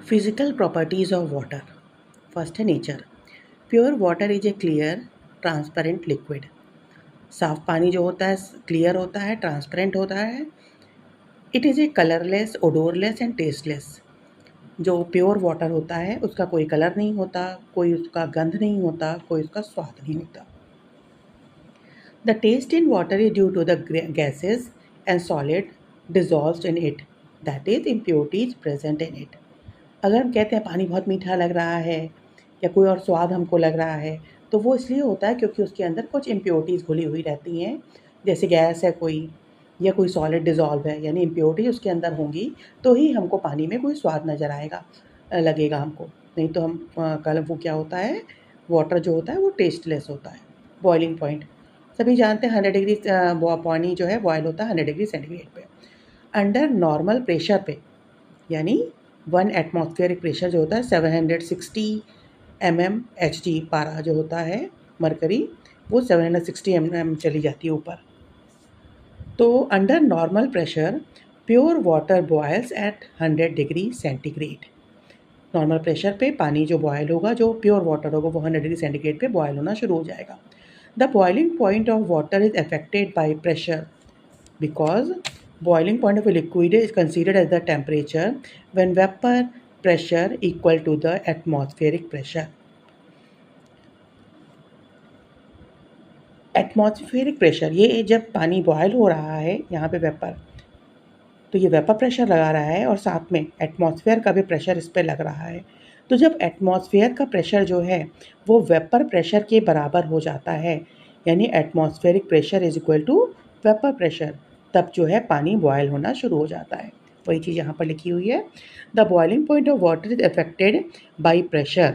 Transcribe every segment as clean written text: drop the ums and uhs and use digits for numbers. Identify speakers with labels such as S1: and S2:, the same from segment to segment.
S1: Physical properties of water. First है nature. Pure water is a clear, transparent liquid. साफ पानी जो होता है क्लियर होता है, ट्रांसपेरेंट होता है. It is a colourless, odourless and tasteless. जो प्योर वाटर होता है उसका कोई कलर नहीं होता, कोई उसका गंध नहीं होता, कोई उसका स्वाद नहीं होता. The taste in water is due to the gases and solid dissolved in it, that is impurities present in it. अगर हम कहते हैं पानी बहुत मीठा लग रहा है या कोई और स्वाद हमको लग रहा है, तो वो इसलिए होता है क्योंकि उसके अंदर कुछ इम्प्योरिटीज़ घुली हुई रहती हैं. जैसे गैस है कोई, या कोई सॉलिड डिज़ोल्व है, यानी इम्प्योरिटी उसके अंदर होंगी तो ही हमको पानी में कोई स्वाद नज़र आएगा, लगेगा हमको. नहीं तो हम कल वो क्या होता है, वाटर जो होता है वो टेस्टलेस होता है. बॉइलिंग पॉइंट सभी जानते हैं, 100 डिग्री पानी जो है बॉयल होता है 100 डिग्री सेंटीग्रेड पे. अंडर नॉर्मल प्रेशर पे, यानी 1 एटमॉस्फेरिक प्रेशर जो होता है 760 mmHg पारा जो होता है मरकरी, वो 760 mm चली जाती है ऊपर. तो under normal pressure pure water boils at 100 degree centigrade. Normal pressure पे पानी जो बॉयल होगा, जो प्योर वाटर होगा, वो 100 डिग्री सेंटीग्रेड पे बॉयल होना शुरू हो जाएगा. The boiling point of water is affected by pressure because boiling point of a liquid is considered as the temperature when vapor pressure equal to the atmospheric pressure. Atmospheric pressure, ये जब पानी boil हो रहा है यहाँ पे vapour, तो ये वेपर प्रेशर लगा रहा है और साथ में एटमॉस्फेयर का भी प्रेशर इस पर लग रहा है. तो जब एटमॉस्फेयर का प्रेशर जो है वो वेपर प्रेशर के बराबर हो जाता है, यानी atmospheric pressure is equal to vapour pressure, तब जो है पानी बॉयल होना शुरू हो जाता है. वही चीज़ यहाँ पर लिखी हुई है. The boiling point of water is affected by pressure.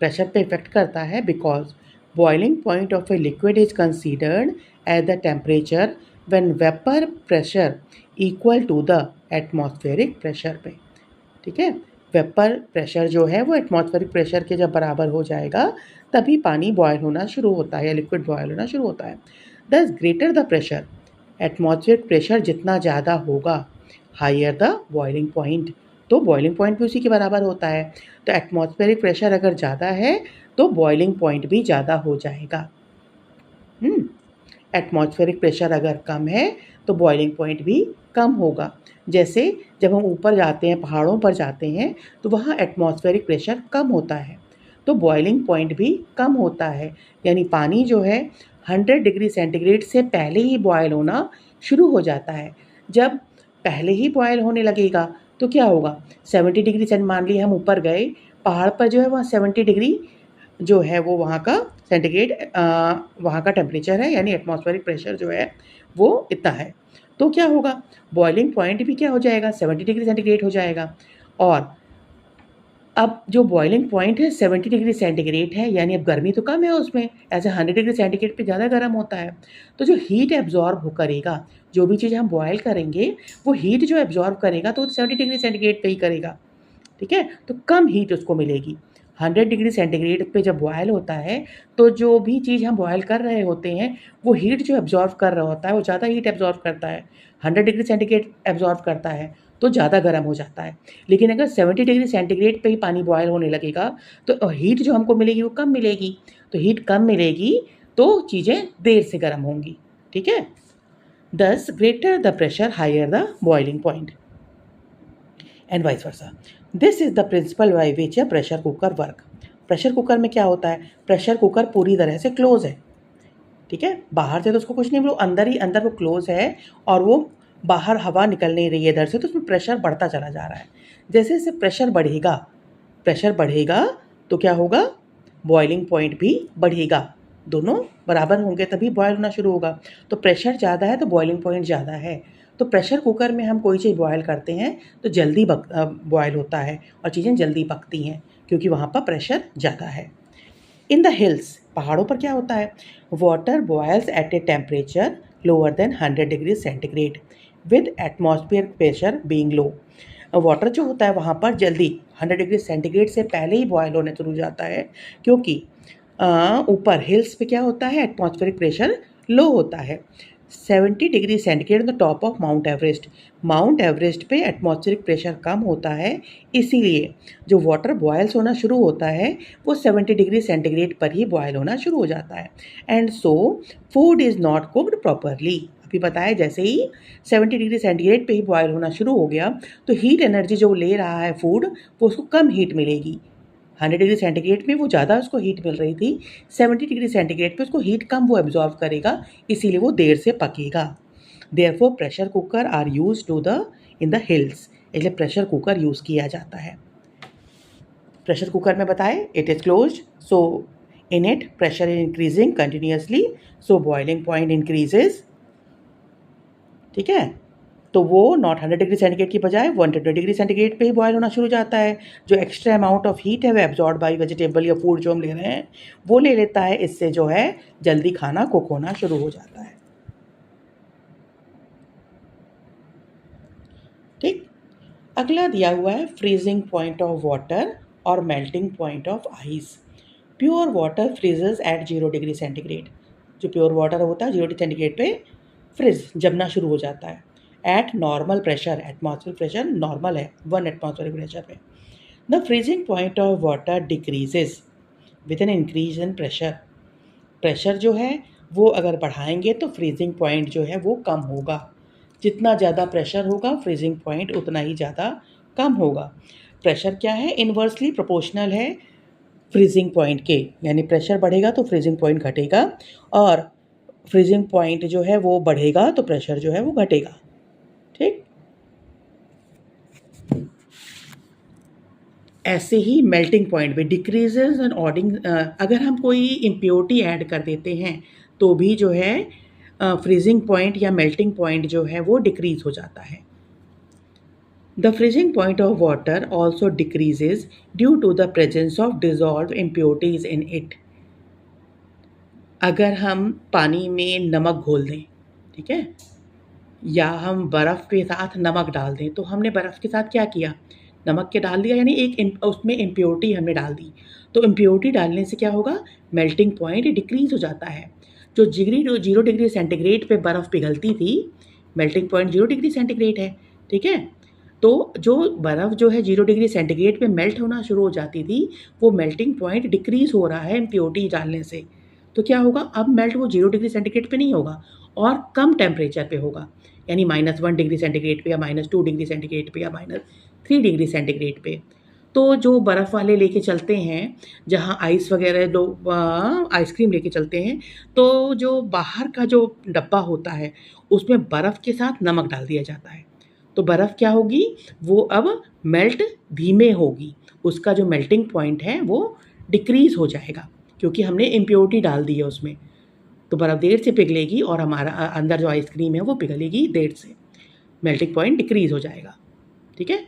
S1: Pressure पे इफेक्ट करता है because boiling point of a liquid is considered as the temperature when vapour pressure equal to the atmospheric pressure पे. ठीक है, वेपर प्रेशर जो है वो atmospheric pressure के जब बराबर हो जाएगा तभी पानी बॉयल होना शुरू होता है या लिक्विड बॉयल होना शुरू होता है. Thus greater the pressure, atmospheric pressure जितना ज़्यादा होगा, हायर द बॉइलिंग पॉइंट, तो बॉइलिंग पॉइंट भी उसी के बराबर होता है. तो एटमॉस्फेरिक प्रेशर अगर ज़्यादा है तो बॉइलिंग पॉइंट भी ज़्यादा हो जाएगा. एटमॉस्फेरिक प्रेशर अगर कम है तो बॉइलिंग पॉइंट भी कम होगा. जैसे जब हम ऊपर जाते हैं, पहाड़ों पर जाते हैं, तो वहाँ एटमॉस्फेरिक प्रेशर कम होता है तो बॉइलिंग पॉइंट भी कम होता है. यानी पानी जो है 100 डिग्री सेंटीग्रेड से पहले ही बॉयल होना शुरू हो जाता है. जब पहले ही बॉयल होने लगेगा तो क्या होगा, 70 डिग्री सेंट, मान ली हम ऊपर गए पहाड़ पर, जो है वहाँ 70 डिग्री जो है वो वहाँ का सेंटीग्रेड वहाँ का टेम्परेचर है, यानी एटमॉस्फेरिक प्रेशर जो है वो इतना है. तो क्या होगा, बॉइलिंग पॉइंट भी क्या हो जाएगा, 70 डिग्री सेंटीग्रेड हो जाएगा. और अब जो बॉइलिंग पॉइंट है 70 डिग्री सेंटीग्रेड है, यानी अब गर्मी तो कम है उसमें, ऐसे 100 डिग्री सेंटीग्रेड पे ज़्यादा गर्म होता है. तो जो हीट एब्जॉर्ब करेगा, जो भी चीज़ हम बॉयल करेंगे वो हीट जो एब्जॉर्ब करेगा तो 70 डिग्री सेंटीग्रेड पे ही करेगा. ठीक है, तो कम हीट उसको मिलेगी. 100 डिग्री सेंटीग्रेड पे जब बॉयल होता है तो जो भी चीज़ हम बॉयल कर रहे होते हैं वो हीट जो एब्जॉर्ब कर रहा होता है वो ज़्यादा हीट एब्जॉर्ब करता है. 100 डिग्री सेंटीग्रेड एब्जॉर्ब करता है तो ज़्यादा गर्म हो जाता है. लेकिन अगर 70 डिग्री सेंटीग्रेड पे ही पानी बॉयल होने लगेगा तो हीट जो हमको मिलेगी वो कम मिलेगी. तो हीट कम मिलेगी तो चीज़ें देर से गर्म होंगी. ठीक है, thus greater the pressure higher the boiling point and vice versa. This is the principle by which a pressure cooker work. Pressure cooker में क्या होता है, प्रेशर कुकर पूरी तरह से क्लोज है. ठीक है, बाहर से तो उसको कुछ नहीं, वो अंदर ही अंदर वो क्लोज है और वो बाहर हवा निकल नहीं रही है इधर से, तो उसमें प्रेशर बढ़ता चला जा रहा है. जैसे जैसे प्रेशर बढ़ेगा तो क्या होगा, बॉइलिंग पॉइंट भी बढ़ेगा. दोनों बराबर होंगे तभी बॉयल होना शुरू होगा. तो प्रेशर ज़्यादा है तो बॉइलिंग पॉइंट ज़्यादा है. तो प्रेशर कुकर में हम कोई चीज़ बॉयल करते हैं तो जल्दी बॉयल होता है और चीज़ें जल्दी पकती हैं क्योंकि वहाँ पर प्रेशर ज़्यादा है. इन द हिल्स, पहाड़ों पर क्या होता है, water boils at a temperature lower than 100 degree centigrade with atmosphere pressure being low. Water जो होता है वहाँ पर जल्दी 100 डिग्री सेंटीग्रेड से पहले ही बॉयल होने शुरू हो जाता है क्योंकि ऊपर हिल्स पे क्या होता है, एटमॉस्फेरिक प्रेशर लो होता है. 70 degree centigrade the top of mount Everest. Mount Everest पे एटमॉस्फेरिक प्रेशर कम होता है, इसीलिए जो वाटर बॉयल्स होना शुरू होता है वो 70 डिग्री सेंटीग्रेड पर ही बॉयल होना शुरू हो जाता है। And so food is not cooked properly. अभी बताया जैसे ही 70 डिग्री सेंटीग्रेड पे ही बॉयल होना शुरू हो गया तो हीट एनर्जी जो ले रहा है फूड वो उसको कम हीट मिलेगी। 100 डिग्री सेंटीग्रेड में वो ज़्यादा उसको हीट मिल रही थी, 70 डिग्री सेंटीग्रेड पे उसको हीट कम वो एब्जॉर्व करेगा, इसीलिए वो देर से पकेगा। Therefore pressure cooker are use to the in the hills, इसलिए प्रेशर कुकर यूज़ किया जाता है। प्रेशर कुकर में बताए it is closed, so in it pressure is increasing continuously, so boiling point increases. ठीक है, तो वो नॉट 100 डिग्री सेंटीग्रेड की बजाय 120 डिग्री सेंटीग्रेड पे ही बॉयल होना शुरू हो जाता है। जो एक्स्ट्रा अमाउंट ऑफ हीट है वो एब्जॉर्ब बाई वेजिटेबल या फूड जो हम ले रहे हैं वो ले लेता है, इससे जो है जल्दी खाना कुक होना शुरू हो जाता है। ठीक, अगला दिया हुआ है फ्रीजिंग पॉइंट ऑफ वाटर और melting point of ice. Pure water freezes at 0 degree centigrade. जो प्योर वाटर होता है 0 डिग्री सेंटीग्रेड पे फ्रिज जमना शुरू हो जाता है। At normal pressure, atmospheric pressure normal है 1 एटमॉस्फेरिक प्रेशर पे। The freezing point of water decreases with an increase in pressure. Pressure जो है वो अगर बढ़ाएंगे तो फ्रीजिंग पॉइंट जो है वो कम होगा। जितना ज़्यादा प्रेशर होगा फ्रीजिंग पॉइंट उतना ही ज़्यादा कम होगा। प्रेशर क्या है, इन्वर्सली प्रोपोर्शनल है फ्रीजिंग पॉइंट के, यानी प्रेशर बढ़ेगा तो फ्रीजिंग पॉइंट घटेगा और फ्रीजिंग पॉइंट जो है वो बढ़ेगा तो प्रेशर जो है वो घटेगा। ठीक, ऐसे ही मेल्टिंग पॉइंट भी डिक्रीजेज एंड ऑडिंग। अगर हम कोई इम्प्योरिटी ऐड कर देते हैं तो भी जो है फ्रीजिंग पॉइंट या मेल्टिंग पॉइंट जो है वो डिक्रीज हो जाता है। The freezing point of water also decreases due to the presence of dissolve impurities in it. अगर हम पानी में नमक घोल दें, ठीक है, या हम बर्फ़ के साथ नमक डाल दें, तो हमने बर्फ़ के साथ क्या किया, नमक के डाल दिया, यानी एक उसमें इम्प्योरिटी हमने डाल दी। तो इम्प्योरिटी डालने से क्या होगा, मेल्टिंग पॉइंट डिक्रीज़ हो जाता है। जो 0 डिग्री सेंटीग्रेड पे बर्फ़ पिघलती थी, मेल्टिंग पॉइंट 0 डिग्री सेंटीग्रेड है, ठीक है, तो जो बर्फ़ जो है 0 डिग्री सेंटीग्रेड पे मेल्ट होना शुरू हो जाती थी, वो मेल्टिंग पॉइंट डिक्रीज़ हो रहा है इम्प्योरिटी डालने से। तो क्या होगा, अब मेल्ट वो 0 डिग्री सेंटीग्रेड पे नहीं होगा और कम टेम्परेचर पे होगा, यानी -1 डिग्री सेंटीग्रेड पे या -2 डिग्री सेंटीग्रेड पे या -3 डिग्री सेंटीग्रेड पे। तो जो बर्फ़ वाले लेके चलते हैं, जहाँ आइस वगैरह लोग आइसक्रीम लेके चलते हैं, तो जो बाहर का जो डब्बा होता है उसमें बर्फ़ के साथ नमक डाल दिया जाता है। तो बर्फ़ क्या होगी, वो अब मेल्ट धीमे होगी, उसका जो मेल्टिंग पॉइंट है वो डिक्रीज़ हो जाएगा क्योंकि हमने इम्प्योरिटी डाल दी है उसमें। तो बर्फ़ देर से पिघलेगी और हमारा अंदर जो आइसक्रीम है वो पिघलेगी देर से, मेल्टिंग पॉइंट डिक्रीज़ हो जाएगा। ठीक है।